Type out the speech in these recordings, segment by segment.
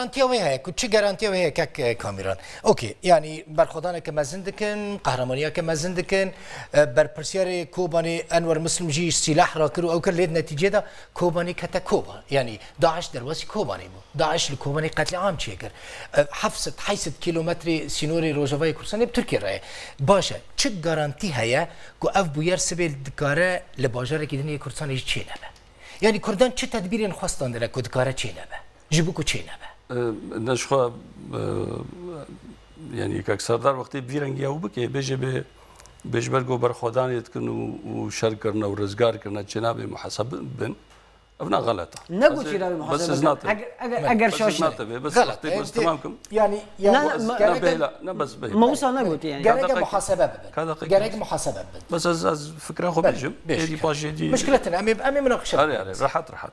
گارانتیا وی چه گارانتیا وی که کامیران اوکی یعنی برخودانه که مزندکن قهرمانیا که مزندکن بر پرسیار کوبانی انور مسلم جی سلاح را کرو او کل نتیجه دا کوبانی کتا کوبا یعنی داعش درواسی کوبانی بو داعش لکوبانی قتل عام چیه کر 700 کیلومتر سینوری روجاوای کردستان ترکیه راه باشه چه گارانتی هیا کو اف بویر سبیل دکاره لباجاره که دنیا کردستان چی نبه یعنی کردان چه تدبیری خواستان داره که دکاره چی نبه جبو کو چی نبه نشخوا يعني كسردار وقتی بیرنگی او بکه بجه بجبرگو برخودانیت کن و شر کرنا و رزگار کرنا جناب محاسب بن ابنا غلطه نقول جناب محاسب اگر شاش بس وقتی بس تمام كم يعني لا بس موسى نقول يعني جريك محاسبه جريك محاسبه بس از فكره خو بيجم دي باجي دي مشكلتنا امي مناقشه راحت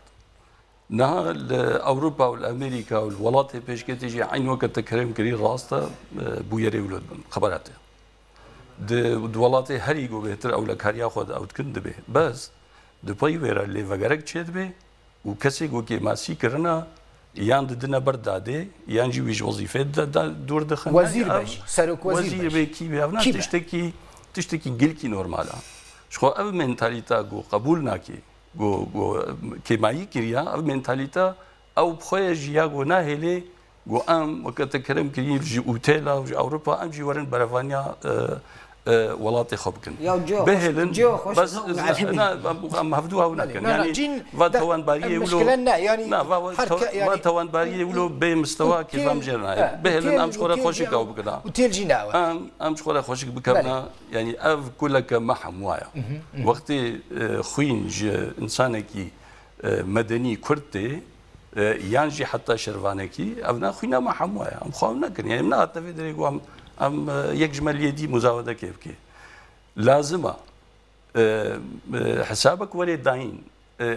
نها اوروبا والامريكا والولايات بيشكتيجي عين وقت تكريم كري راسته بويري ولد خبراته دولاتي هريغو بهتر او لك هر ياخذ او تكند به بس دبي ويرا اللي فغرك تشد به وكسي جو كي ماسي كرنا يان دنا برداده يان جي ويج وظيفه دور دخل وزير باش سرك وزير بكي بيفنا تشتكي جلكي نورمالا شخو اف منتاليتا جو قبول ناكي جو كيماي كريا او منتاليتا او بخويا جيا جو ناهلي جو ام وقت كرم كريم جي اوتيلا وجي اوروبا ام جي ورن برافانيا ولاتي خبكن بهلن بس انا ام هفدوها هناك يعني فاتوان باريه ولو يعني فاتوان باريه ولو بمستوى كيف ام جرنا بهلن ام شخوره خوشك او بكذا وتيلجي ناوي ام شخوره خوشك بكنا يعني اف كلك محم وايا وقتي خوين انسانكي مدني كرتي يانجي حتى شرفانكي ابنا خوينا محم وايا ام خاونا كن يعني منا تفيدري ام يجمل يدي مزاوده كيف كي لازمه حسابك ولا داين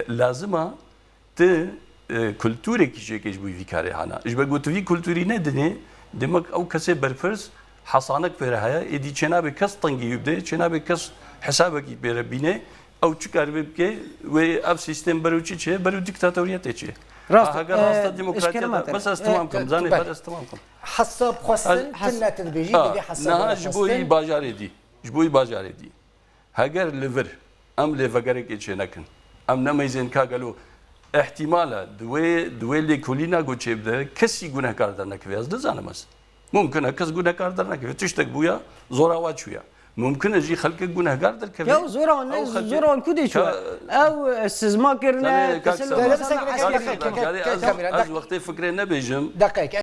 لازمه ت كولتورك شيء بو في كاري انا ايش بقول في كولتوري ندني دمك او كسي برفرس حصانك فرهايا ادي جناب كس طنجي يبدا جناب كس حسابك بيربينه او تشكر بك و اف سيستم بروتشي شيء برو ديكتاتوريات شيء راست ديمقراطيه بس استمامكم زاني بس استمامكم حسب خواستن تنا تدبيجي بدي حسب نه جبوی باجاری دی هاگر لیور ام لیفگری که چه نکن ام نمیزن که گلو احتمالا دوی لیکولینا گو چه بده کسی گناه کار در نکوی از دزانم است ممکنه کس گناه کار در نکوی تشتک بویا زورا واچویا ممكن اجي خلقك جنهار در كبير يا زورا كودي شو او استزما كرنا از وقتی فکر نبیجم دقيقه